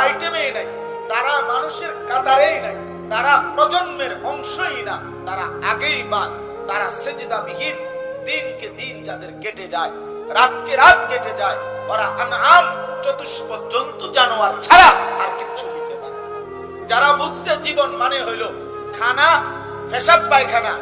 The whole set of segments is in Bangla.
আইটেমেই নাই, তারা মানুষের কাতারেই নাই, তারা প্রজন্মের অংশই না, তারা আগেই বাদ, তারা সেজদাবিহীন। দিনকে দিন যাদের কেটে যায়, রাতকে রাত কেটে যায়, ওরা আনআম চতুষ্পদ জন্তু জানোয়ার ছাড়া আর কিচ্ছু হইতে পারে না। যারা বুঝছে জীবন মানে হইলো খানা, পেশাব পায়খানা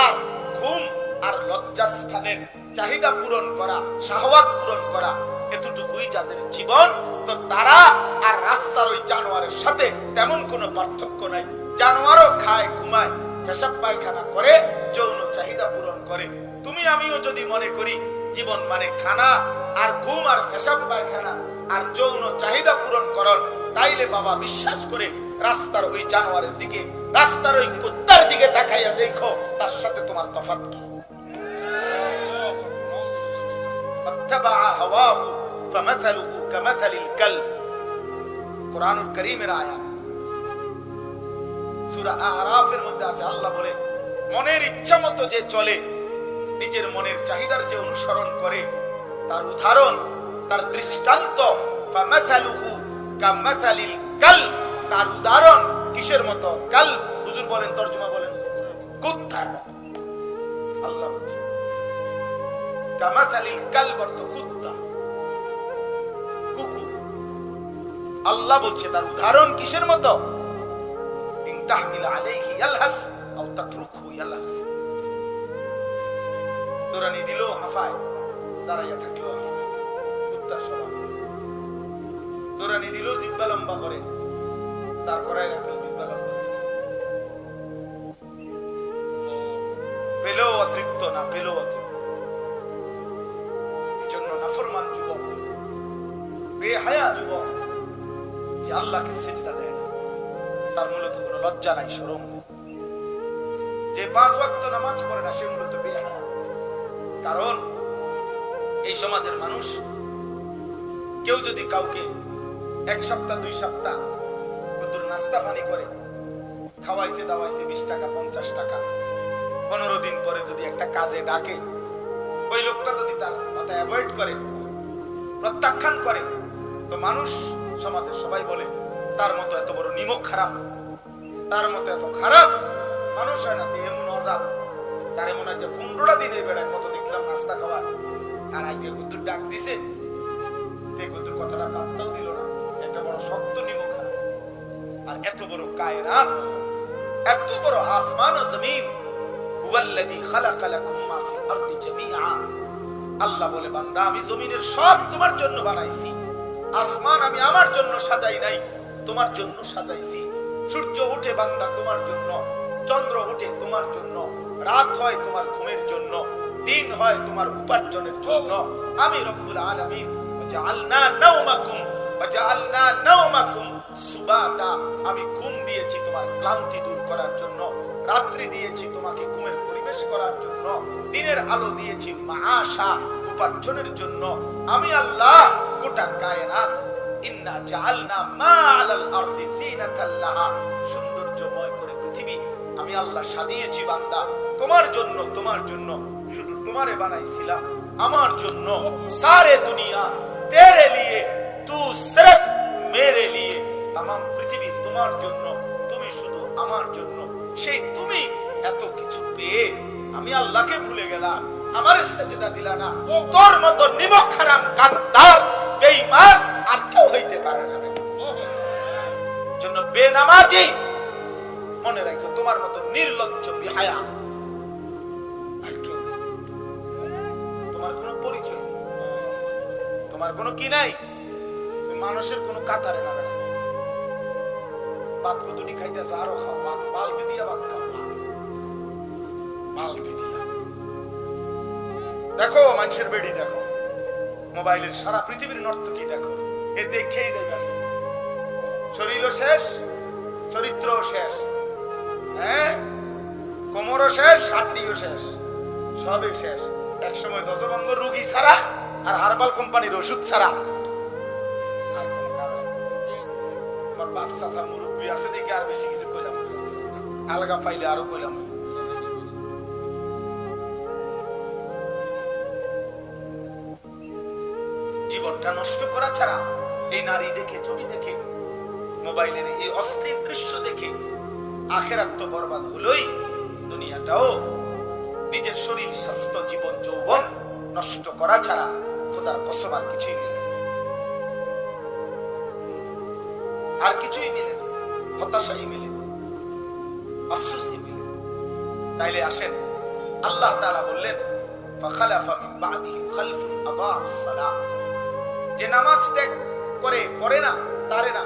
আর ঘুম আর লজ্জাস্থানের চাহিদা পূরণ করা, শাহওয়াত পূরণ করা, এতটুকুই যাদের জীবন, তো তারা আর রাস্তার ওই জানোয়ারের সাথে তেমন কোনো পার্থক্য নাই। জানোয়ারও খায়, ঘুমায়, পেশাব পায়খানা করে, যৌন চাহিদা পূরণ করে। তুমি আমিও যদি মনে করি জীবন মানে খানা আর ঘুম আর পেশাব পায়খানা আর যৌন চাহিদা পূরণ করন, তাইলে বাবা বিশ্বাস করে রাস্তার ওই জানোয়ারের দিকে, রাস্তার ওই কুত্তার দিকে তাকাইয়া দেখো, তার সাথে তোমার তফাৎ কি? ফাত্তাবাআ হাওয়াহু ফামাসালুহু কামাসালিল কালব। কুরআনুল কারীমের আয়াত, সূরা আরাফের মধ্যে আছে। আল্লাহ বলে, মনের ইচ্ছা মতো যে চলে, নিজের মনের চাহিদার যে অনুসরণ করে, তার উদাহরণ, তার দৃষ্টান্ত, ফামাসালুহু কামাসালিল কালব, তার উদাহরণ কিসের মতো? কালব, হুজুর বলেন, তরজমা বলেন, কুত্তার মতো। আল্লাহ বলছে কামাসালিল কালব অর্থ কুত্তা, কুকুর। আল্লাহ বলছে তার উদাহরণ কিসের মতো? ইন তাহমিল আলাইহি ইয়ালহাস আও তাতরুকহু ইয়ালহাস। দৌড়ানি দিল হাফায়, দাঁড়াইয়া থাকলো হাফায়, কুত্তার স্বভাব। দৌড়ানি দিল জিহ্বা লম্বা করে, দাঁড় করায় রাখলো জিহ্বা লম্বা। পেলেও অতৃপ্ত, না পেলেও অতৃপ্ত। এই জন্য নাফরমান যুবক, বেহায়া যুবক যে আল্লাহকে সিজদা দেয় না, তার মূলত কোনো লজ্জা নাই, শরম নেই। যে 5 ওয়াক্ত নামাজ পড়ে না, সে মূলত বেহায়া। কারণ এই সমাজের মানুষ কেউ যদি কাউকে 1 সপ্তাহ 2 সপ্তাহ কতর নাস্তা পানি করে, খাওয়াইছে দাওয়াইছে 20 টাকা 50 টাকা, 15 দিন পরে যদি একটা কাজে ডাকে, ওই লোকটা যদি তার কথা অ্যাভয়েড করে, প্রত্যাখ্যান করে, তো মানুষ, সমাজের সবাই বলে তার মতো এত বড় নিমক খারাপ, তার মতো এত খারাপ মানুষ হয় না। এমন অজাত, তার মনে হয় যে 15টা দিনে বেড়ায়, কত দেখলাম নাস্তা খাওয়া, আর আজকে কুতুর ডাক দিছে, তে কুতুর কথাটা পাত্তাও দিল না। একটা বড় শক্ত নিমক খারাপ। আর এত বড় কায়নাত, এত বড় আসমান ও জমিন, হুয়াল্লাযী খালাকা লাকুম মা ফিল আরদি জামিআ। আল্লাহ বলে, বান্দা আমি জমিনের সব তোমার জন্য বানাইছি। আসমান আমি আমার জন্য সাজাই নাই, তোমার জন্য সাজাইছি। সূর্য ওঠে বান্দা তোমার জন্য, চন্দ্র ওঠে তোমার জন্য, রাত হয় তোমার ঘুমের জন্য, দিন হয় তোমার উপার্জনের জন্য। আমি রব্বুল আলামিন জাআলনা নাওমাকুম ওয়া জাআলনা নাওমাকুম সুবাতা। আমি ঘুম দিয়েছি তোমার ক্লান্তি দূর করার জন্য, রাত্রি দিয়েছি তোমাকে ঘুমের পরিবেশ করার জন্য, দিনের আলো দিয়েছি মাআশা, উপার্জনের জন্য। আমি আল্লাহ গোটা কায়নাত, ইন্না জাআলনা মা আলাল আরদি জিনাতাল লাহা, সৌন্দর্যময় করে পৃথিবী আমি আল্লাহ সাজিয়েছি বান্দা তোমার জন্য, তোমার জন্য। শুধু তোমারে বানাইছিলাম আমার জন্য। সারে দুনিয়া তেরে লিয়ে, তু সিরফ মেরে লিয়ে। तमाम পৃথিবী তোমার জন্য, তুমি শুধু আমার জন্য। সেই তুমি এত কিছু পেয়ে আমি আল্লাহকে ভুলে গেলাম, আমারে সিজদা দিলা না। তোর মত নিমক হারাম গাদ্দার বেঈমান আর কেউ হইতে পারে না। জন্য বেনামাজি মনে রাখো, তোমার মত নির্লজ্জ বেহায়া আর কেউ, তোমার কোনো পরিচয়, তোমার কোনো কি নাই, তুমি মানুষের কোনো কাতারে না। ভাত কতটি খাইতেছ, আরো খাও, ভাত বালতি দিয়া ভাত খাও, বালতি দিয়া। দেখো মানুষের বেড়ি, দেখো মোবাইলের সারা পৃথিবীর নর্তকী দেখো, এ দেখেই যাইবা। শরীরও শেষ, চরিত্রও শেষ, হ্যাঁ, কোমরও শেষ, হাড্ডিও শেষ, সবই শেষ। এক সময় দশভঙ্গ রোগী ছাড়া আর হারবাল কোম্পানির ওষুধ ছাড়া আর কোনো কাজ নেই। আমার বাপ চাচা মুরব্বী আছে দেখে আর বেশি কিছু কইলাম, আলগা পাইলে আরো কইলাম। জীবনটা নষ্ট করা ছাড়া, এই নারী দেখে, ছবি দেখে মোবাইলের এই অস্থির দৃশ্য দেখে আখিরাত তো বরবাদ হলোই, দুনিয়াটাও নিজের শরীর স্বাস্থ্য জীবন যৌবন নষ্ট করা ছাড়া খোদার কসম আর কিছুই মিলে আর কিছুই মিলে না, হতাশাই মিলে, আফসোসই মিলে। তাইলে আসেন, আল্লাহ তাআলা বললেন ফাখালাফা মিন বাদিহিম খালফুন আদাউস সালাহ, যে নামাজ ত্যাগ করে পড়ে না তারে না,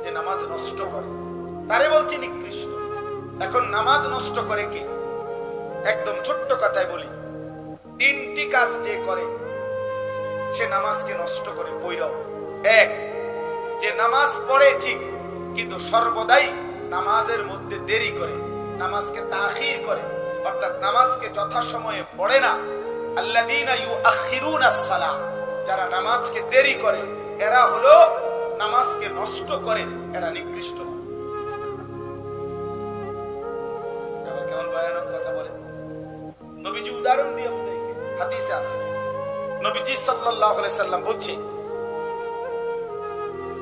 যে নামাজ নষ্ট করে তারে বলছি নিকৃষ্ট। এখন নামাজ নষ্ট করে কি? একদম ছোট্ট কথায় বলি, তিনটি কাজ যে করে সে নামাজকে নষ্ট করে পয়রাও। এক, যে নামাজ পড়ে ঠিক কিন্তু সর্বদাই নামাজের মধ্যে দেরি করে, নামাজকে তাখির করে, অর্থাৎ নামাজকে যথাসময়ে পড়ে না। আল্লাযীনা ইউআখিরুনাস সালাহ, যারা নামাজকে দেরি করে এরা হলো নামাজকে নষ্ট করে, এরা নিকৃষ্ট। আবার কেমন ভয়ানক কথা বলে। নবীজি উদাহরণ দিয়ে বুঝাইছে, হাদিসে আছে নবীজি সাল্লাল্লাহু আলাইহি সাল্লাম বলছে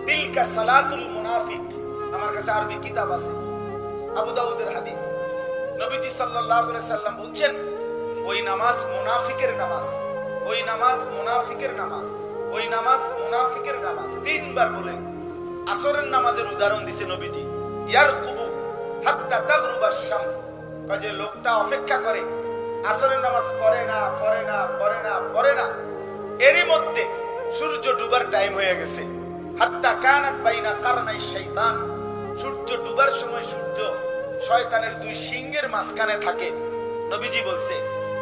তিলকা সালাতুল মুনাফিক। আমার কাছে আরবি কিতাব আছে, আবু দাউদের হাদিস। নবীজি সাল্লাল্লাহু আলাইহি সাল্লাম বলছেন ওই নামাজ মুনাফিকের নামাজ, ওই নামাজ মুনাফিকের নামাজ, ওই নামাজ মুনাফিকের নামাজ। তিনবার বলে আসরের নামাজের উদাহরণ দিছে নবীজি। ইয়ারকুবু হাত্তা তাগরুবাশ শামস, যে লোকটা অপেক্ষা করে আসরের নামাজ পড়ে না পড়ে না পড়ে না পড়ে না, এরই মধ্যে সূর্য ডুবার টাইম হয়ে গেছে। হাত্তা কানাত বাইনা কারনাই শাইতান, সূর্য ডুবার সময় সূর্য শয়তানের দুই সিংহের মাঝখানে থাকে। নবীজি বলছে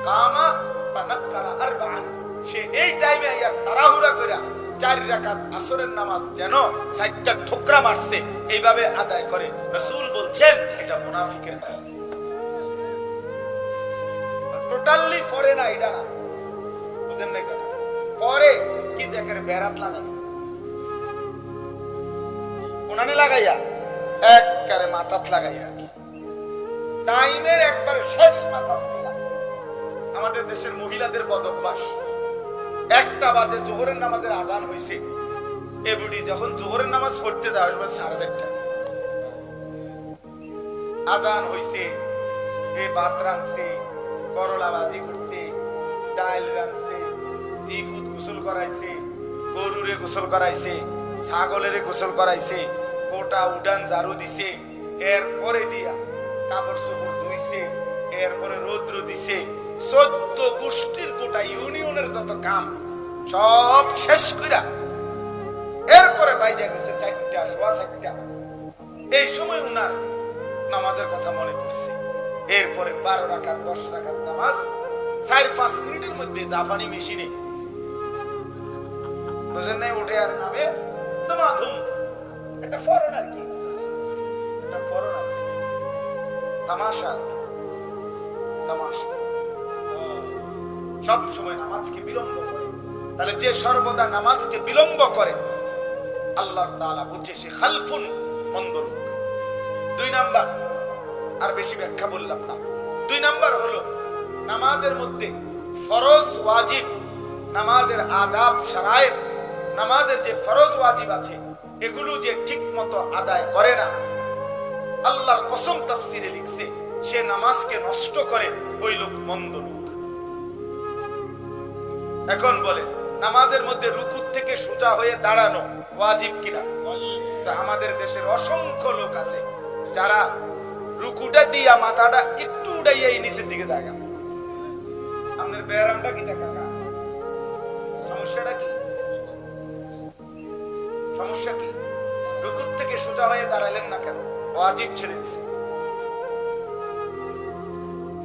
কামা ফানাক্কারা আরবাআন, সে এই টাইমে আইয়া তাড়াহুড়া কইরা 4 রাকাত আসরের নামাজ যেন 4টা ঠোকরা মারছে এইভাবে আদায় করে। রাসূল বলছেন এটা মুনাফিকের নামাজ। টোটালি পড়ে না এটা না, বুঝেন না কথা। পরে কি দেখেন বেরাত লাগাই, কোনানে লাগাইয়া একবারে মাথাত লাগাইয়া আর কি, টাইমের একবারে শেষ মাথাত দিয়া। আমাদের দেশের মহিলাদের বদ অভ্যাস, 1টা বাজে জোহরের নামাজের আজান হইছে, এ বুড়ি যখন জোহরের নামাজ পড়তে যাওয়ার 4:30 আজান হইছে, এ ভাত রাঁধছে, করলা ভাজি করছে, ডাল রাঁধছে, সি ফুড গোসল করাইছে, গরুরে গোসল করাইছে, ছাগলের গোসল করাইছে, গোটা উডান ঝাড়ু দিছে, এরপরে দিয়া কাপড় চোপড় ধুইছে, এরপরে রৌদ্র দিছে, 14 গোষ্ঠীর গোটা ইউনিয়নের যত কাম সব শেষ কইরা এরপরে বাইজা গেছে 4টা, সোয়া 4টা। এই সময় উনার নামাজের কথা মনে পড়ছে। এরপরে 12 রাকাত 10 রাকাত নামাজ 4-5 মিনিটের মধ্যে জাপানি মেশিনে, বুঝেন নাই, উঠে আর নামে দমাধুম। এটা ফরেন আর কি, এটা ফরেন আর কি, তামাশা, তামাশা। সব সময় নামাজকে বিলম্ব করে। তাহলে যে সর্বদা নামাজকে বিলম্ব করে আল্লাহ তাআলা বলছে সে খালফুন, মন্দ লোক। 2 নাম্বার, আর বেশি ব্যাখ্যা বললাম না। 2 নাম্বার হলো নামাজের মধ্যে ফরজ ওয়াজিব, নামাজের আদাব শারায়েত, নামাজের যে ফরজ ওয়াজিব আছে এগুলো যে ঠিক মতো আদায় করে না, আল্লাহর কসম তাফসিরে লিখছে সে নামাজকে নষ্ট করে, ওই লোক মন্দ লোক। এখন বলে নামাজের মধ্যে রুকুর থেকে সোজা হয়ে দাঁড়ানো ওয়াজিব কিনা? তা আমাদের দেশের অসংখ্য লোক আছে যারা রুকুটা দিয়া মাথাটা একটু উড়াইয়া নিচের দিকে জায়গা। আপনার ব্যায়ামটা কি দেখা, সমস্যাটা কি? সমস্যা কি? রুকুর থেকে সোজা হয়ে দাঁড়ালেন না কেন? ওয়াজিব ছেড়ে দিছে।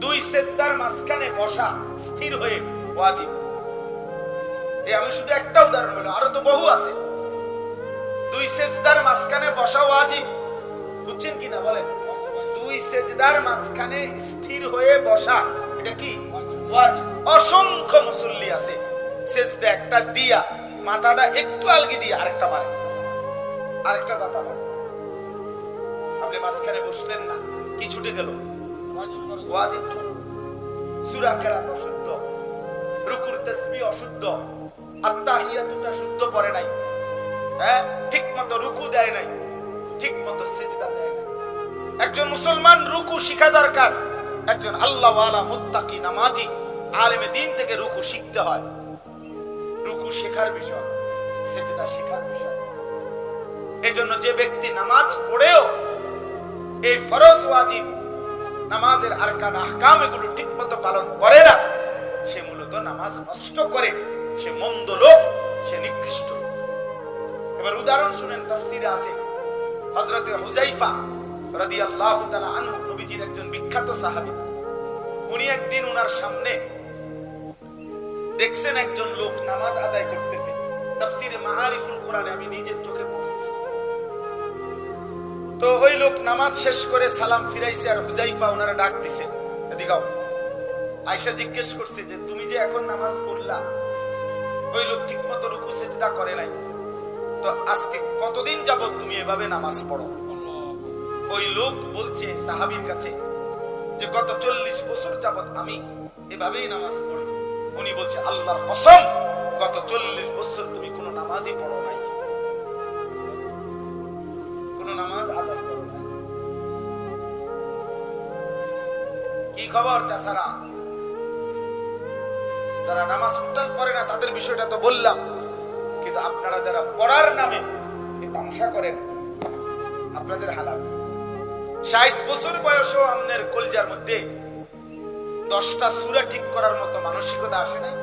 2 সেজদার মাঝখানে বসা স্থির হয়ে ওয়াজিব। আমি শুধু একটা উদাহরণ বললাম, আরো তো বহু আছে। 2 সেজদার মাঝখানে বসা ওয়াজিব, বুঝছেন কিনা বলেন? 2 সেজদার মাঝখানে স্থির হয়ে বসা, এটা কি ওয়াজিব? অসংখ্য মুসল্লি আছে সেজদা একটা দিয়া মাথাটা একটু আলগি দিয়ে আরেকটা মারে, আরেকটা জাতা মারে। আপনি মাঝখানে বসলেন না, কি ছুটে গেল? ওয়াজিব। সূরা কেরাত অশুদ্ধ, রুকুর তাসবিহ অশুদ্ধ, আত্তাহিয়াতুটা শুদ্ধ পড়ে নাই, হ্যাঁ ঠিক মতো রুকু দেয় নাই, ঠিক সেজদা দেয় না। একজন মুসলমান রুকু শিখা দরকার। একজন আল্লাহওয়ালা মুত্তাকি নামাজি আলেমে দ্বীন থেকে রুকু শিখতে হয়। রুকু শেখার বিষয়, সেজদা শেখার বিষয়। এজন্য যে ব্যক্তি নামাজ পড়েও এই ফরজ ওয়াজিব নামাজের আরকান আহকাম এগুলো ঠিকমতো পালন করে না, সে মূলত নামাজ নষ্ট করে, সে মন্দ লোক, সে নিকৃষ্ট। এবার উদাহরণ শুনেন, তাফসীরে আছে হযরতে হুযায়ফা রাদিয়াল্লাহু তাআলা আনহু, নবীজির একজন বিখ্যাত সাহাবী। উনি একদিন উনার সামনে দেখছেন একজন লোক নামাজ আদায় করতেছে। তাফসীরে মাআরিফুল কোরআনে আমি নিজের চোখে পড়ছি। তো ওই লোক নামাজ শেষ করে সালাম ফিরাইছে, আর হুযায়ফা ওনারা ডাক দিছে, এদিকে আও। আয়েশা জিজ্ঞেস করছে যে তুমি যে এখন নামাজ পড়লা, ওই লোক ঠিকমতো রুকু সিজদা করে নাই, তো আজকে কতদিন যাবত তুমি এভাবে নামাজ পড়ো? ওই লোক বলছে সাহাবীর কাছে যে গত 40 বছর যাবত আমি এভাবেই নামাজ পড়ি। উনি বলছে আল্লাহর কসম, গত 40 বছর তুমি কোনো নামাজই পড়ো নাই, কোনো নামাজ আদায় করো নাই। কি খবর চাচারা? যারা নামাজ টোটাল পড়ে না তাদের বিষয়টা তো বললাম, কিন্তু আপনারা যারা পড়ার নামে তামাশা করেন, আপনাদের হালাত। 60 বছর বয়সেও আপনার কলজার মধ্যে 10টা সূরা ঠিক করার মতো মানসিকতা আসে নাই?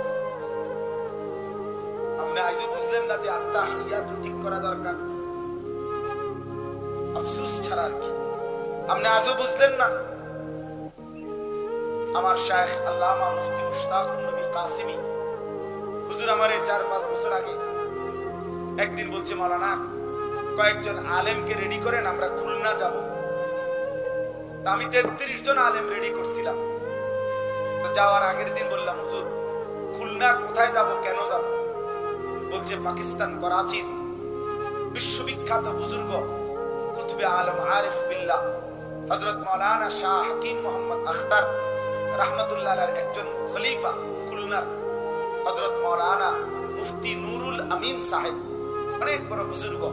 আপনি আজও বুঝলেন না যে আত্তাহিয়াত ঠিক করা দরকার? আফসোস ছাড়া আর কি। আপনি আজও বুঝলেন না? আমার শায়েখ আল্লামা মুফতি মুশতাকুন নবী কাসিমি হুজুর আমারে 4-5 বছর আগে একদিন বলছে, মাওলানা কয়েকজন আলেমকে রেডি করেন, আমরা খুলনা যাব। আমি 33 জন আলেম রেডি করছিলাম। তো যাওয়ার আগের দিন বললাম, হুজুর খুলনা কোথায় যাব, কেন যাব? বলছে পাকিস্তান করাচির বিশ্ববিখ্যাত বুজুর্গ কুতুবে আলম আরিফ বিল্লাহ হযরত মাওলানা শাহ হাকিম মোহাম্মদ আখতার রাহমাতুল্লাহ আলাইহির একজন খলিফা, খুলনার হযরত মাওলানা মুফতি নুরুল আমিন সাহেব, অনেক বড় বুজুর্গ।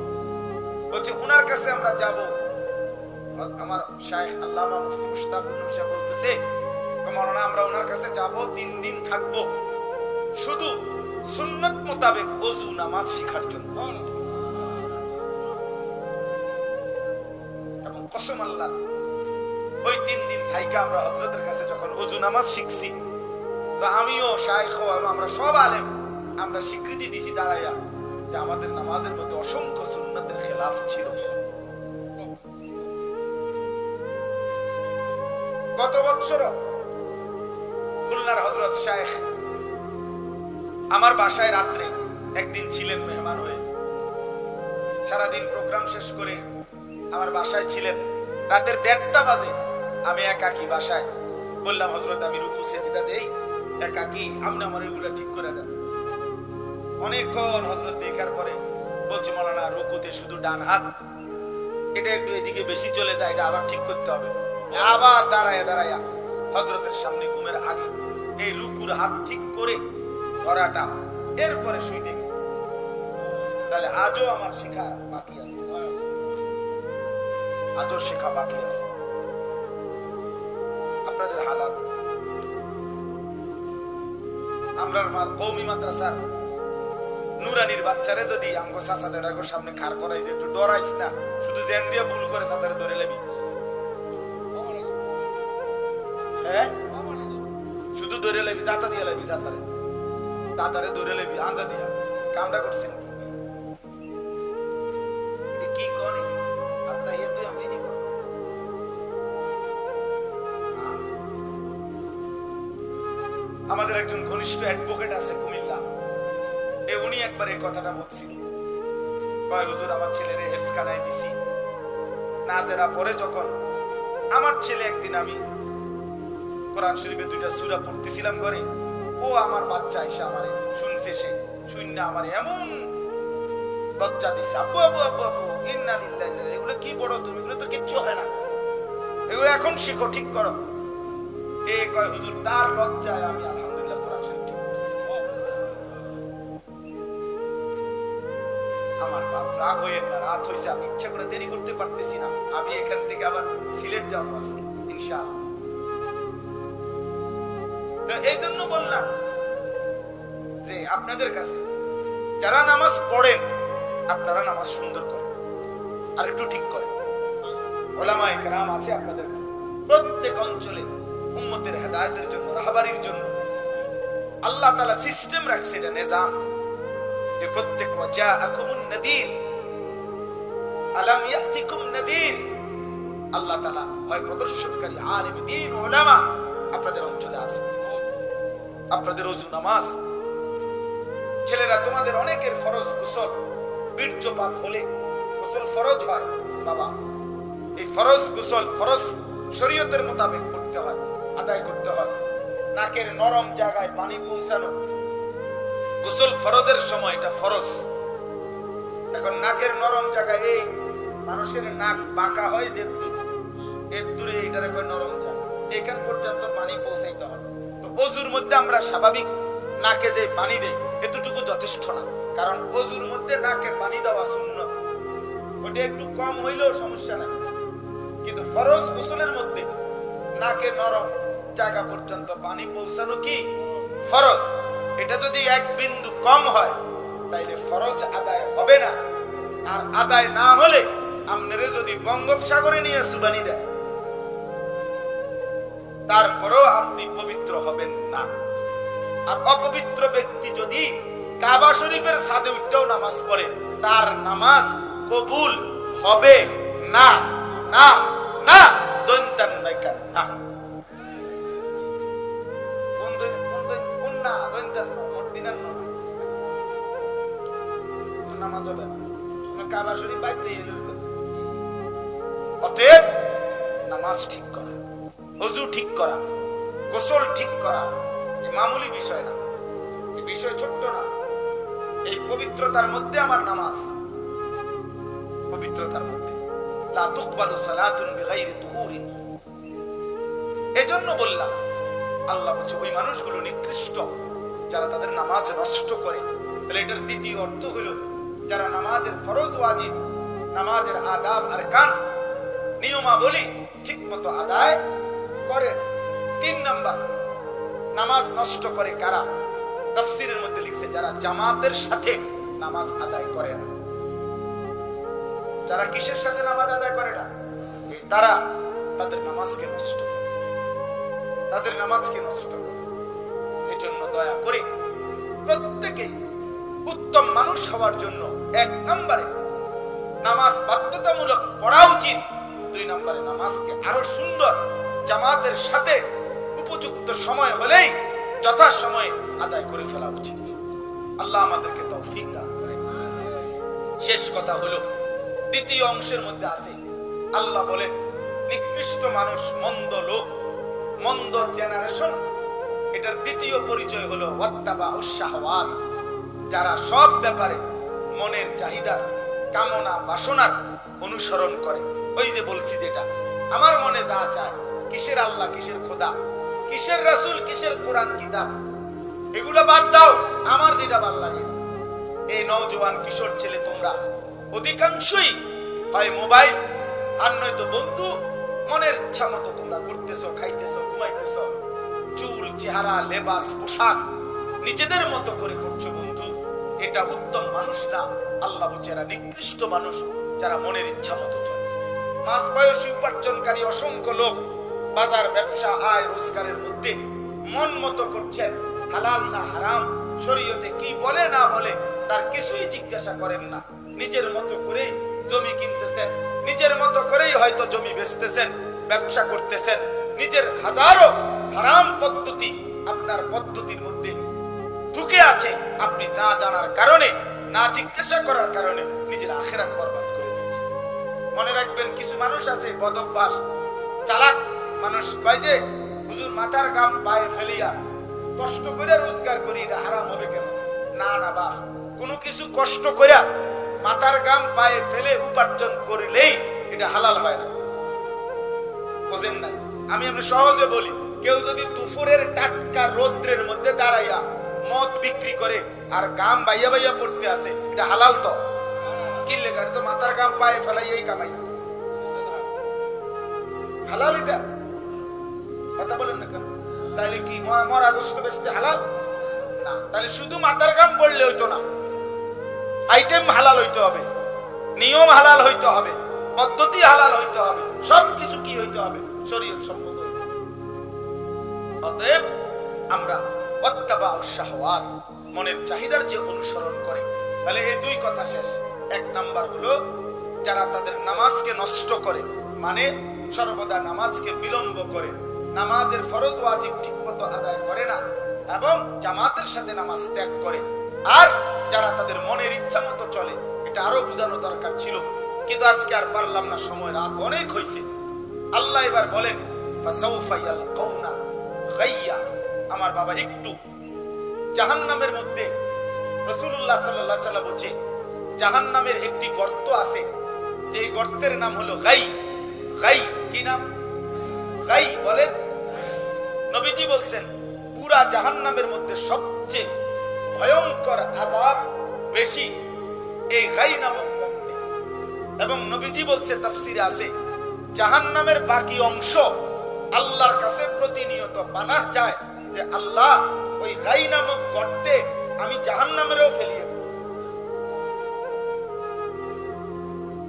বলছে উনার কাছে আমরা যাব। আমার শায়েখ আল্লামা মুফতি মুশতাকুন নবী সাহেব বলতেছে, মাওলানা আমরা ওনার কাছে যাব, 3 দিন থাকবো, শুধু সুন্নাত মোতাবেক ওযু নামাজ শিখার জন্য। এবং কসম আল্লাহ, ওই 3 দিন থাইকা আমরা হযরতের কাছে যখন ওযু নামাজ শিখছি, তো আমিও শায়েখ আমরা সব আলেম আমরা স্বীকৃতি দিছি দাঁড়াইয়া যে আমাদের নামাজের মধ্যে অসংখ্য সুন্নাতের খেলাফ ছিল। গত বছর খুলনার হযরত শায়েখ আমার বাসায় রাত্রে একদিন ছিলেন মেহমান হয়ে। সারাদিন প্রোগ্রাম শেষ করে আমার বাসায় ছিলেন। রাতের 1:30 বাজে আমি একাকি বাসায় বললাম, হযরত আমি রুকু সিজদা দেই একাকি, আপনি আমার এগুলা ঠিক করে দেন। অনেকক্ষণ হযরত দেখার পরে বলছে, মাওলানা রুকুতে শুধু ডান হাত, এটা একটু এদিকে বেশি চলে যায়, এটা আবার ঠিক করতে হবে। আবার দাঁড়ায়া হযরতের সামনে ঘুমের আগে এই রুকুর হাত ঠিক করে ধরাটা, এরপরে শুইতে গেছে। তাহলে আজও আমার শেখা বাকি আছে, আজও শেখা বাকি আছে। আপনাদের হালাত, আমরা কওমি মাদ্রাসার নুরানির বাচ্চারে যদি আমগো চাচা জেঠার সামনে খাড় করাই যে একটু ডরাইস না, শুধু জেন দিয়ে ভুল করে চাচারে ধরে লেবি, হ্যাঁ শুধু ধরে লেবি, জাতা দিয়ে লেবি, চাচারে দাদারে ধরে লেবি আঞ্জা দিয়া, কামটা করছেন কি করে? আত্মা ইয়ে তুই আমি দিব। আমাদের একজন ঘনিষ্ঠ অ্যাডভোকেট আছে কুমিল্লা, উনি একবার এই কথাটা বলছিল, কয় হুজুর আমার ছেলেরে হেফজখানায় দিছি, নাজেরা পরে যখন আমার ছেলে একদিন আমি কোরআন শরীফে 2টা সূরা পড়তেছিলাম ঘরে, ও আমার বাচ্চা এসে আমারে শুনছে, সে শূন্য আমার এমন লজ্জা দিছে, আব্বু আব্বু আব্বু আব্বু ইন্না লিল্লাহি ওয়া ইন্না ইলাইহি, এগুলো কি পড়ো তুমি, এগুলো তো কিচ্ছু হয় না, এগুলো এখন শিখো, ঠিক করো। এ কয় হুজুর তার লজ্জায় আমি আলহামদুলিল্লাহ কোরআন শরীফ ঠিক করছি। আমার বাপ রাগ হয়ে না, রাত হয়েছে, আমি ইচ্ছা করে দেরি করতে পারতেছি না, থেকে আবার সিলেট যাবো আজকে ইনশাআল্লাহ। তো এই জন্য বললাম যে আপনাদের কাছে যারা নামাজ পড়েন আপনারা নামাজ সুন্দর করেন আর একটু ঠিক করেন। ওলামায়ে কেরাম আছে আপনাদের কাছে, প্রত্যেক অঞ্চলে উম্মতের হেদায়েতের জন্য, রাহবারির জন্য আল্লাহ তাআলা সিস্টেম রাখছে, এটা নিজাম, যে প্রত্যেক ওয়াজাআকুমুন নাদির আলাম ইয়াতিকুম নাদির। আল্লাহ তাআলা হয় প্রদর্শনকারী আলেম দ্বীন উলামা আপনাদের অঞ্চলে আছে। আপনাদের ওযু নামাজ, ছেলেরা তোমাদের অনেকের ফরজ গোসল, বীর্যপাত হলে গোসল ফরজ হয় বাবা, এই ফরজ গোসল ফরজ শরীয়তের মোতাবেক করতে হয়, আদায় করতে হয়। নাকের নরম জায়গায় পানি পৌঁছানো গোসল ফরজের সময়, এটা ফরজ। এখন নাকের নরম জায়গায়, এই মানুষের নাক বাঁকা হয় যে এর দূরে এটার একটা নরম জায়গা, এখান পর্যন্ত পানি পৌঁছাইতে হয়। তো ওযুর মধ্যে আমরা স্বাভাবিক নাকে যে পানি দেই এতটুকু যথেষ্ট না, কারণ ওযুর মধ্যে নাকে পানি দেওয়া সুন্নাত, ওটা একটু কম হইলেও সমস্যা নাই। কিন্তু ফরজ গোসলের মধ্যে নাকে নরম জায়গা পর্যন্ত পানি পৌঁছানো কি ফরজ। এটা যদি এক বিন্দু কম হয় তাইলে ফরজ আদায় হবে না। আর আদায় না হলে আপনারে যদি বঙ্গোপসাগরে নিয়ে সুবানি দেয় তারপরেও আপনি পবিত্র হবেন না। আর অপবিত্র ব্যক্তি যদি কাবা শরীফের ছাদে উঠেও নামাজ পড়ে তার নামাজ কবুল হবে না। না না দৈন্তান নাইকান না, কোন না দৈন্তান না, মর্দিনান না, নামাজ হবে না। কাবা শরীফ বাইরে এলে হইতো। অতএব নামাজ ঠিক করা, ওযু ঠিক করা, গোসল ঠিক করা এই মামুলি বিষয় না, এই বিষয় ছোট্ট না। এই পবিত্রতার মধ্যে আমার নামাজ, পবিত্রতার মধ্যে লা তুকবালু সালাতুন বিগাইরি তুহুরিন। এজন্য বললাম আল্লাহ বলছে ওই মানুষগুলো নিকৃষ্ট যারা তাদের নামাজ নষ্ট করে। তাহলে এটার দ্বিতীয় অর্থ হলো যারা নামাজের ফরজ ওয়াজিব, নামাজের আদাব আর কান নিয়মাবলী ঠিকমতো আদায় করে। 3 নাম্বার, নামাজ নষ্ট করে কারা? তাফসীরের মধ্যে লিখছে যারা জামাতের সাথে নামাজ আদায় করে না। যারা কিসের সাথে নামাজ আদায় করে না, তারা তাদের নামাজকে নষ্ট করে, তাদের নামাজকে নষ্ট করে। এজন্য দয়া করে প্রত্যেকেই উত্তম মানুষ হওয়ার জন্য 1 নম্বরে নামাজ বাধ্যতামূলক পড়া উচিত। 2 নম্বরে নামাজকে আরো সুন্দর জামাতের সাথে উপযুক্ত সময় হলেই যথাসময়ে আদায় করে ফেলা উচিত। আল্লাহ আমাদেরকে তৌফিক দান করেন। শেষ কথা হলো দ্বিতীয় অংশের মধ্যে আছে আল্লাহ বলেন নিকৃষ্ট মানুষ, মন্দ লোক, মন্দ জেনারেশন, এটার দ্বিতীয় পরিচয় হলো ওয়াত্তাবাউশ শাহওয়াত, যারা সব ব্যাপারে মনের চাহিদার, কামনা বাসনার অনুসরণ করে। ওই যে বলছি যেটা আমার মনে যা চায়, কিসের আল্লাহ, কিসের খোদা, কিসের রাসূল, কিসের কোরআন কিতাব, এগুলো বাদ দাও, আমার যেটা ভালো লাগে। এই নওজোয়ান কিশোর ছেলে তোমরা অধিকাংশই হয় মোবাইল আর নয়তো বন্ধু, মনের ইচ্ছা মতো তোমরা করতেছো, খাইতেছো, ঘুমাইতেছো, চুল, চেহারা, লেবাস, পোশাক নিজেদের মতো করে করছো। বন্ধু, এটা উত্তম মানুষ না। আল্লাহ বলছে এরা নিকৃষ্ট মানুষ যারা মনের ইচ্ছা মতো চলে। মাঝ বয়সী উপার্জনকারী অসংখ্য লোক বাজার, ব্যবসা, আয় রোজগারের মধ্যে মন মতো করছেন, হালাল না হারাম, শরীয়তে কি বলে না বলে তার কিছুই জিজ্ঞাসা করেন না। নিজের মতো করেই জমি কিনতেছেন, নিজের মতো করেই হয়তো জমি বেচতেছেন, ব্যবসা করতেছেন। নিজের হাজারো হারাম পদ্ধতি আপনার পদ্ধতির মধ্যে ঢুকে আছে, আপনি না জানার কারণে, না জিজ্ঞাসা করার কারণে নিজের আখিরাত বরবাদ করে দিচ্ছেন। মনে রাখবেন কিছু মানুষ আছে বদ অভ্যাস, চালাক মানুষ, কয় যে হুজুর মাথার গাম পায়ে ফেলিয়া কষ্ট করে রোজগার করি, এটা হারাম হবে কেন? না না বাপ, কোনো কিছু কষ্ট করে মাথার গাম পায়ে ফেলে উপার্জন করলেই এটা হালাল হয় না। বুঝেন নাই? আমি আপনি সহজে বলি, কেউ যদি দুপুরের টাটকা রৌদ্রের মধ্যে দাঁড়াইয়া মদ বিক্রি করে আর গাম বাইয়া বাইয়া পড়তে আসে, এটা হালাল তো? কি লেখা? তো মাথার গাম পায়ে ফেলাইয়াই কামাই। হালাল এটা? কথা বলেন না কেন? তাহলে কি মরা গোশত বেচতে হালাল না? তাহলে শুধু মাথার কাম করলে হইতো না, আইটেম হালাল হইতে হবে, নিয়ম হালাল হইতে হবে, পদ্ধতি হালাল হইতে হবে, সবকিছু কি হইতে হবে? শরীয়ত সম্মত হইতে হবে। অতএব আমরা ওয়াত্তাবাউশ শাহওয়াত, মনের চাহিদার যে অনুসরণ করে, তাহলে এই দুই কথা শেষ। এক নাম্বার হলো যারা তাদের নামাজকে নষ্ট করে, মানে সর্বদা নামাজকে বিলম্ব করে, নামাজের ফরজ ওয়াজিব ঠিকমতো আদায় করে না এবং জামাতের সাথে নামাজ ত্যাগ করে। আর যারা তাদের মনের ইচ্ছা মতো চলে, এটা আরো বোঝানো দরকার ছিল, কিন্তু আজকে আর পারলাম না, সময় রাত অনেক হয়েছে। আল্লাহ এবার বলেন ফাসাউফা ইয়ালকাউনা গাইয়া। আমার বাবা একটু জাহান্নামের মধ্যে রাসূলুল্লাহ সাল্লাল্লাহু আলাইহি ওয়াসাল্লাম বলেছে জাহান্নামের একটি গর্ত আছে, যে গর্তের নাম হলো গাই। গাই কি নাম? গাই বলেন। নবীজি বলছেন পুরা জাহান্নামের মধ্যে সবচেয়ে ভয়ঙ্কর আযাব বেশি এই গাই নামক গর্তে। এবং নবীজি বলছে তাফসিরে আছে জাহান্নামের বাকি অংশ আল্লাহর কাছে প্রতিনিয়ত বানার যায় যে আল্লাহ ওই গাই নামক গর্তে আমি জাহান্নামেরও ফেলিয়ে দেব।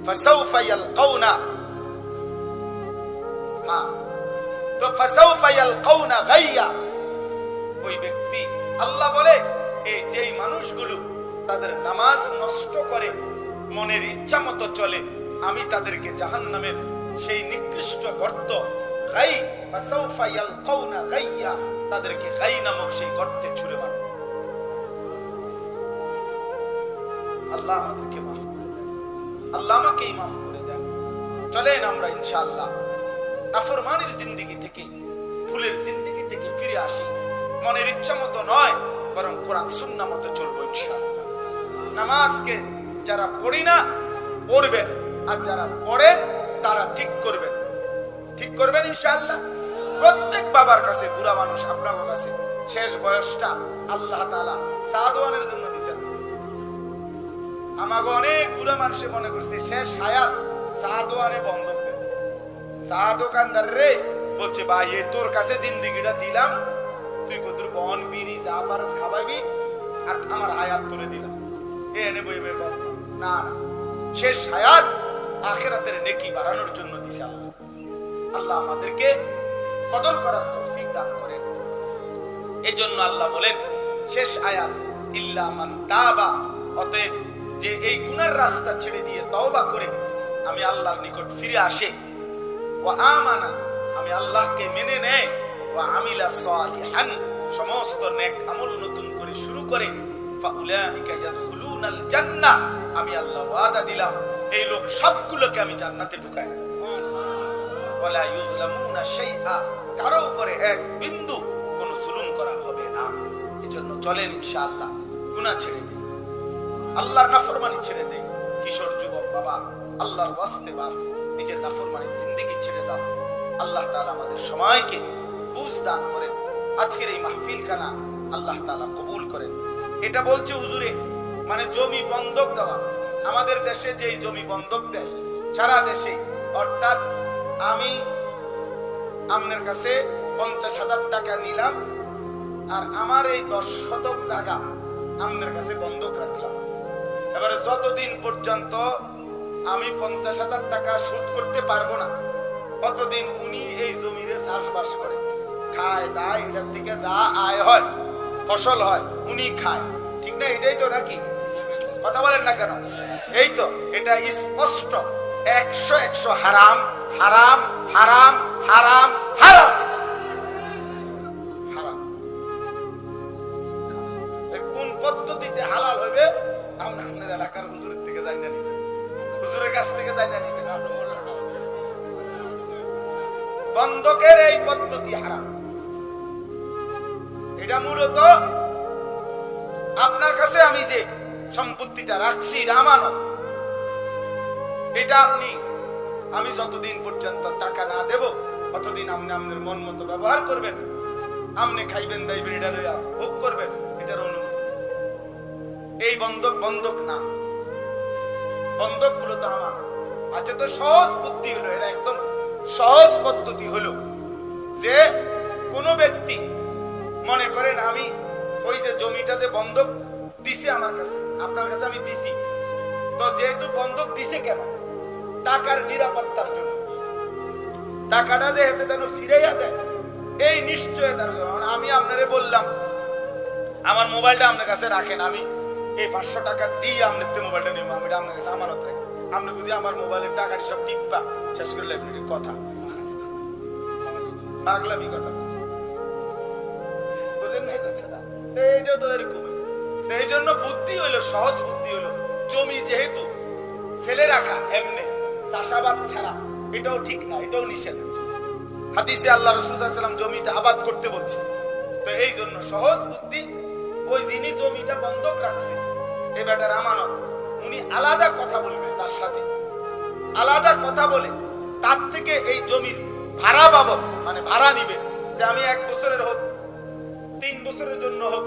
ফাসাউফা ইয়ালকাউনা, তো ফাসাউফা ইয়ালকাউনা গাইয়া, ওই ব্যক্তি আল্লাহ বলে এই যেই মানুষগুলো তাদের নামাজ নষ্ট করে, মনের ইচ্ছা মতো চলে, আমি তাদেরকে জাহান্নামের সেই নিকৃষ্ট গর্ত গাই, ফাসাউফা ইয়ালকাউনা গাইয়া, তাদেরকে গাই নামক সেই গর্তে ছুঁড়ে মারব। আল্লাহ আমাদেরকে মাফ করে দেন, আল্লাহ আমাকেই মাফ করে দেন। চলেন আমরা ইনশাআল্লাহ নাফরমানির জিন্দেগি থেকে, ভুলের জিন্দেগি থেকে ফিরে আসি। মনের ইচ্ছা মতো নয়, বরং কোরআন সুন্নাহ মতো চলবো ইনশাআল্লাহ। নামাজকে যারা পড়ি না পড়বেন, আর যারা পড়েন তারা ঠিক করবেন, ঠিক করবেন ইনশাআল্লাহ। প্রত্যেক বাবার কাছে, বুড়া মানুষ আপনার কাছে শেষ বয়সটা আল্লাহ তাআলা সাদওয়ানের জন্য দিয়েছেন। আমাকে অনেক বুড়া মানুষে মনে করছে শেষ হায়াত সাদওয়ানে বন্ধ করে। চা দোকানদার রে বলছে ভাই এই তোর কাছে জিন্দেগিটা দিলাম, তুই কত বন বিড়ি যা ফারস খাওয়াবি, আর আমার হায়াত তোরে দিলাম, এনে বইবে না না, শেষ হায়াত আখিরাতের নেকি বাড়ানোর জন্য দিছে আল্লাহ। আল্লাহ আমাদেরকে কদর করার তৌফিক দান করেন। এই জন্য আল্লাহ বলেন শেষ আয়াত ইল্লা মান তাবা, অতএব যে এই গুনার রাস্তা ছেড়ে দিয়ে তওবা করে আমি আল্লাহর নিকট ফিরে আসে, ওয়া আমানা, আমি আল্লাহকে মেনে নেয়, ওয়া আমিলা সালিহান, সমস্ত নেক আমল নতুন করে শুরু করে, ফাউলাইকা ইয়াদখুলুনাল জান্নাহ, আমি আল্লাহ ওয়াদা দিলাম এই লোক সবগুলোকে আমি জান্নাতে ঢুকায় দেব। ওয়ালা ইউজলামুনা শাইআ, কারো উপরে এক বিন্দু কোনো জুলুম করা হবে না। এজন্য চলেন ইনশাআল্লাহ গুনাহ ছেড়ে দেই, আল্লাহর নাফরমানি ছেড়ে দেই। কিশোর যুবক বাবা, আল্লাহর ওয়াস্তে বাপ, নিজের নাফরমানির জিন্দেগি ছেড়ে দাও। আল্লাহ তাআলা আমাদের সময়কে বুঝ দান করেন। আজকের এই মাহফিল খানা আল্লাহ তাআলা কবুল করেন। এটা বলছে হুজুরে, মানে জমি বন্ধক দেওয়া। আমাদের দেশে যেই জমি বন্ধক দেয় সারা দেশে, অর্থাৎ আমি আপনার কাছে 50,000 টাকা নিলাম, আর আমার এই 10 শতক জায়গা আপনার কাছে বন্ধক রাখলাম। এবারে যতদিন পর্যন্ত আমি 50,000 টাকা সুদ করতে পারবো না, কতদিন উনি এই জমিরে চাষবাস করে, খায় দায়, এটার থেকে যা আয় হয়, ফসল হয়, উনি খায়। ঠিক না? এটাই তো নাকি? কথা বলেন না কেন? এই তো, এটা স্পষ্ট 100 হারাম হারাম হারাম হারাম হারাম হারাম। কোন পদ্ধতিতে হালাল হবে আমরা আপনার এলাকার হুজুরের থেকে জানিয়ে নিবেন, হুজুরের কাছ থেকে জানিয়ে নিবেন। বন্ধকের এই পদ্ধতি হারাম। এটা মূলত আপনার কাছে আমি যে সম্পত্তিটা রাখছি, এটা আমানত। এটা আমি যতদিন পর্যন্ত টাকা না দেব ততদিন আপনি আপনার মন মতো ব্যবহার করবেন, আপনি খাইবেন দাইবেন, এটা লইয়া ভোগ করবেন, এটার অনুমতি। এই বন্ধক বন্ধক না, বন্ধক গুলো তো আমার। আচ্ছা, তো সহজ বুদ্ধি হলো, এটা একদম সহজ পদ্ধতি হলো যে কোনো ব্যক্তি মনে করেন আমি ওই যে জমিটা যে বন্ধক দিছে আমার কাছে, আপনার কাছে আমি দিছি, তো যেহেতু বন্ধক দিছে কেন? টাকার নিরাপত্তার জন্য, টাকাটা যে হাতে যেন ফিরাইয়া দেয় এই নিশ্চয়তার জন্য। আমি আপনারে বললাম আমার মোবাইলটা আপনার কাছে রাখেন, আমি এই 500 টাকা দিয়ে আপনার মোবাইলটা নেব, আমি আপনার কাছে আমানত রাখি। আপনি বুঝি আমার মোবাইলের টাকাটি সব টিপা শেষ করে লেবেন, কথা পাগলামি কথা বুঝেন না কথাটা? এইটাও তো এরকম। এই জন্য বুদ্ধি হইলো, সহজ বুদ্ধি হইলো, জমি যেহেতু ফেলে রাখা এমনি চাষাবাদ ছাড়া এটাও ঠিক না, এটাও নিষেধ। হাদিসে আল্লাহ রাসূল সাল্লাল্লাহু আলাইহি ওয়াসাল্লাম জমিতে আবাদ করতে বলছে। তো এই জন্য সহজ বুদ্ধি, ওই যিনি জমিটা বন্ধক রাখছে এই বেটার আমানত, উনি আলাদা কথা বলবে, তার সাথে আলাদা কথা বলে তার থেকে এই জমির ভাড়া বাবদ মানে ভাড়া নিবে, যে আমি 1 বছরের হোক, 3 বছরের জন্য হোক,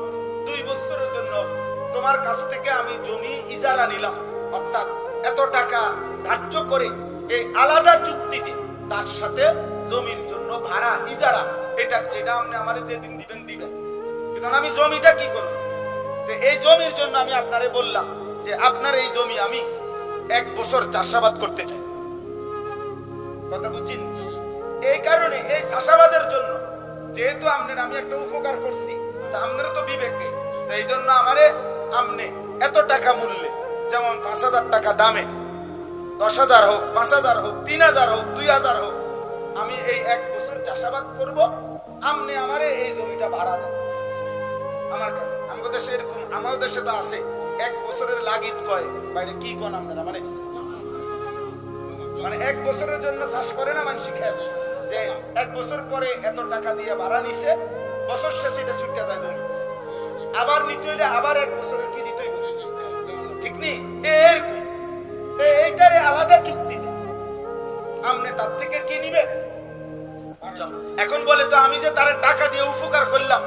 2 বছরের জন্য হোক, তোমার কাছ থেকে আমি জমি ইজারা নিলাম, অর্থাৎ এত টাকা ধার্য করে এই আলাদা চুক্তিতে তার সাথে জমির জন্য ভাড়া ইজারা, এটা যেটা আপনি আমারে যেদিন দিবেন দিবেন, কিন্তু আমি জমিটা কি করব? তো এই জমির জন্য আমি আপনারে বললাম যে আপনার এই জমি আমি 1 বছর চাষাবাদ করতে চাই। কথা বুঝছেন? এই কারণে এই চাষাবাদের জন্য যেহেতু আপনার আমি একটা উপকার করছি, তা আপনার তো বিবেকে, তো এই জন্য আমারে আপনি এত টাকা মূল্যে, যেমন 5,000 টাকা দামে, 10,000 হোক, 5,000 হোক, 3,000 হোক, 2,000 হোক, আমি এই 1 বছর চাষাবাদ করব, আপনি আমারে এই জমিটা ভাড়া দেন আমার কাছে। আমাদের দেশে এরকম, আমাদের দেশে তো আছে 1 বছরের লাগিত কয়, বাইরে কি কোন আপনারা মানে 1 বছরের জন্য চাষ করে না মানুষ, খেয়াল যে 1 বছর পরে এত টাকা দিয়ে ভাড়া নিছে, বছর শেষে এটা ছুটে যায় জমি, আবার নিতে হইলে আবার 1 বছরের কি দিতে হইব, ঠিক নেই? এরকম এইটারে আলাদা চুক্তিতে আপনি তার থেকে কি নিবে। এখন বলে তো আমি যে তার টাকা দিয়ে উপকার করলাম,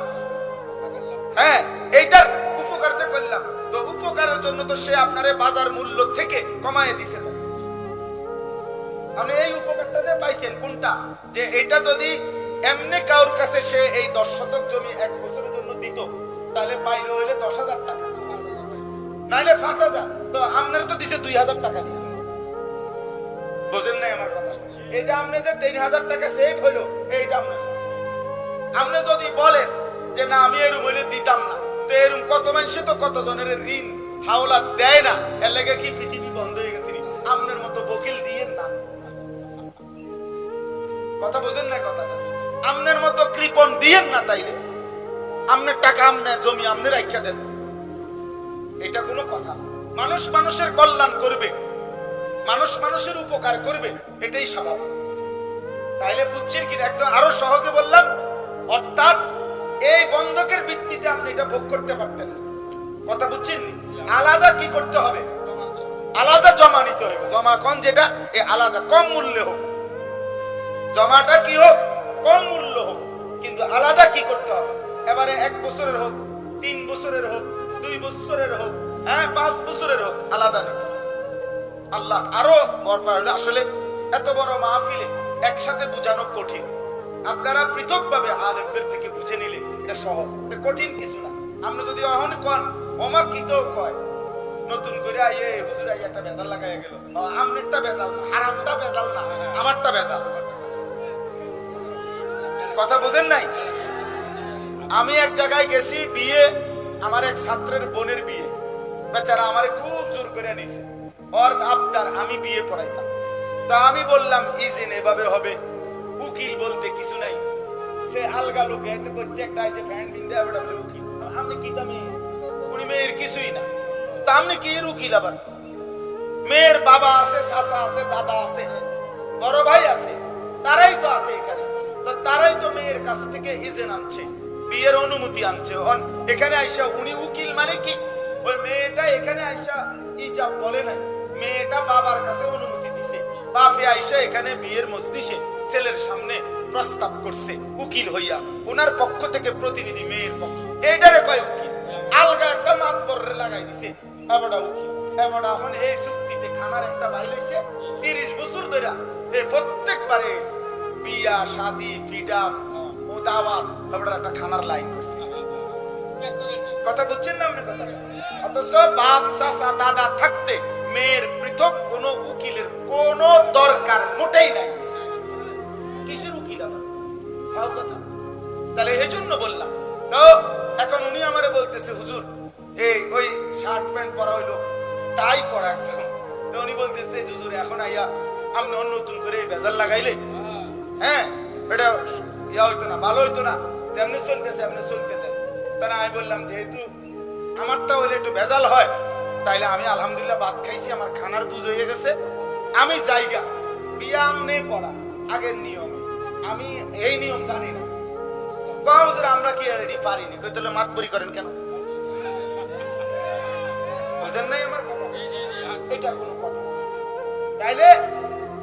হ্যাঁ এইটার উপকার যে করলাম, তো উপকারের জন্য তো সে আপনারে বাজার মূল্য থেকে কমায় দিছে। তো আপনি এই উপকারটা যে পাইছেন কোনটা, যে এটা যদি এমনি কারোর কাছে সে এই 10 শতক জমি 1 বছরের জন্য দিত, তাহলে পাইলে হইলে 10,000 টাকা, নাইলে 5,000, তো আপনার তো দিছে 2,000 টাকা দিয়ে। বুঝেন নাই আমার কথা? এই যে আপনি যে 3,000 টাকা সেভ হইলো, এইটা আপনি যদি বলেন যে না আমি এরম হইলে দিতাম না, তো এরম কত মানুষে তো কত জনের ঋণ হাওলা দেয় না, এর লেগে কি পৃথিবী বন্ধ হয়ে গেছে? আপনার মতো বকিল দিয়েন না, কথা বুঝেন না কথাটা? আপনার মতো কৃপণ দিয়েন না, তাইলে আপনার টাকা আপনার জমি আপনি রাখা দেন, এটা কোনো কথা? মানুষ মানুষের কল্যাণ করবে, মানুষ মানুষের উপকার করবে, এটাই স্বাভাবিক। তাইলে বুঝছেন কি? একদম আরো সহজে বললাম, অর্থাৎ এই বন্ধকের ভিত্তিতে আপনি এটা ভোগ করতে পারতেন না, কথা বুঝছেন? আলাদা কি করতে হবে? আলাদা জমা নিতে হবে। জমা কোন যেটা এই আলাদা, কম মূল্যে হোক, জমাটা কি হোক কম মূল্য হোক, কিন্তু আলাদা কি করতে হবে? এবারে 1 বছরের হোক, 3 বছরের হোক, 2 বছরের হোক, হ্যাঁ 5 বছরের হোক, আলাদা নিতে হবে। আল্লাহ আরো বরবার হলে আসলে এত বড় মাহফিলে একসাথে বুঝানো কঠিন, আপনারা পৃথক ভাবে আলেমদের থেকে বুঝে নিলে এটা সহজ, এটা কঠিন কিছু না। আমরা যদি অহন কোন অমাকিত কয় নতুন করে আইয়ে হুজুর আইয়া একটা বেজাল লাগাইয়া গেল, আমনেরটা বেজাল না, হারামটা বেজাল না, আমারটা বেজাল, কথা বুঝেন নাই? আমি এক জায়গায় গেছি বিয়ে, আমার এক ছাত্রের বোনের বিয়ে, বেচারা আমারে খুব জোর করে নিছে, ওর আবদার আমি বিয়ে পড়াইতাম। তা আমি বললাম ইজিন এভাবে হবে, উকিল বলতে কিছু নাই, সে আলগা লোক এতে করতে একটা আইছে ফ্যান বিন্দে বলে উকিল, আপনি কি দামি, উনি মেয়ের কিছুই না, তা আপনি কি এর উকিল? আবার মেয়ের বাবা আছে, চাচা আছে, দাদা আছে, বড় ভাই আছে, তারাই তো আছে এখানে, তো তারাই তো মেয়ের কাছ থেকে ইজেন আনছে, বিয়ের অনুমতি আনছে। এখানে আইসা উনি উকিল মানে কি? ওই মেয়েটা এখানে আইসা ইজাব বলে নাই, মেয়েটা বাবার কাছে অনুমতি দিছে, বাপে আইসা এখানে বিয়ের মজলিসে ছেলের সামনে প্রস্তাব করছে উকিল হইয়া, ওনার পক্ষ থেকে প্রতিনিধি মেয়ের পক্ষ, এইটারে কয় উকিল। আলগা একটা মাতবর লাগাই দিছে, এবারটা উকিল। এবারটা এখন এই চুক্তিতে খানার একটা বাইল হইছে 30 বছর ধরে, এই প্রত্যেকবারে বিয়া শাদি ফিডা ও দাওয়াত আমরা একটা খানার লাইন করছি কথা বুঝছেন না আপনি কথা অথচ বাপ চাচা দাদা থাকতে মেয়ের পৃথক কোনো উকিলের কোনো দরকার মোটেই নাই কিসের উকিল আমার ভাব কথা তাহলে এই জন্য বললাম তো এখন উনি আমারে বলতেছে হুজুর এই ওই শার্ট প্যান্ট পরা হইলো টাই পরা একদম তো উনি বলতেছে হুজুর এখন আইয়া আপনি অন্য নতুন করে ভেজাল লাগাইলে হ্যাঁ এটা ইয়া হইতো না ভালো হইতো না যেমনি চলতেছে আপনি চলতে দেন তারা আমি বললাম যেহেতু আমারটা হইলে একটু ভেজাল হয় তাইলে আমি আলহামদুলিল্লাহ ভাত খাইছি আমার খানার বুঝ হয়ে গেছে আমি জায়গা বিয়াম নেই পড়া আগের নিয়ম আমি এই নিয়ম জানি না হুজুর আমরা কি রেডি পারিনি কই তাহলে মাতবরি করেন কেন বুঝেন নাই আমার কথা এটা কোনো কথা তাইলে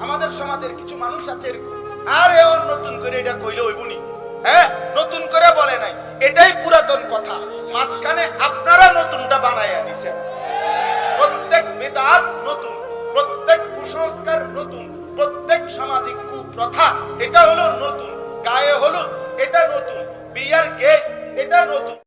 আমাদের সমাজের কিছু মানুষ আছে এরকম আরে ও নতুন করে এটা কইলে হইবনি হ্যাঁ নতুন করে বলে নাই এটাই পুরাতন কথা মাঝখানে আপনারা নতুনটা বানাইয়া দিছেন প্রত্যেক বিদআত নতুন প্রত্যেক কুসংস্কার নতুন প্রত্যেক সামাজিক কুপ্রথা এটা হলো নতুন গায়ে হলুদ এটা নতুন বিয়ার গেট এটা নতুন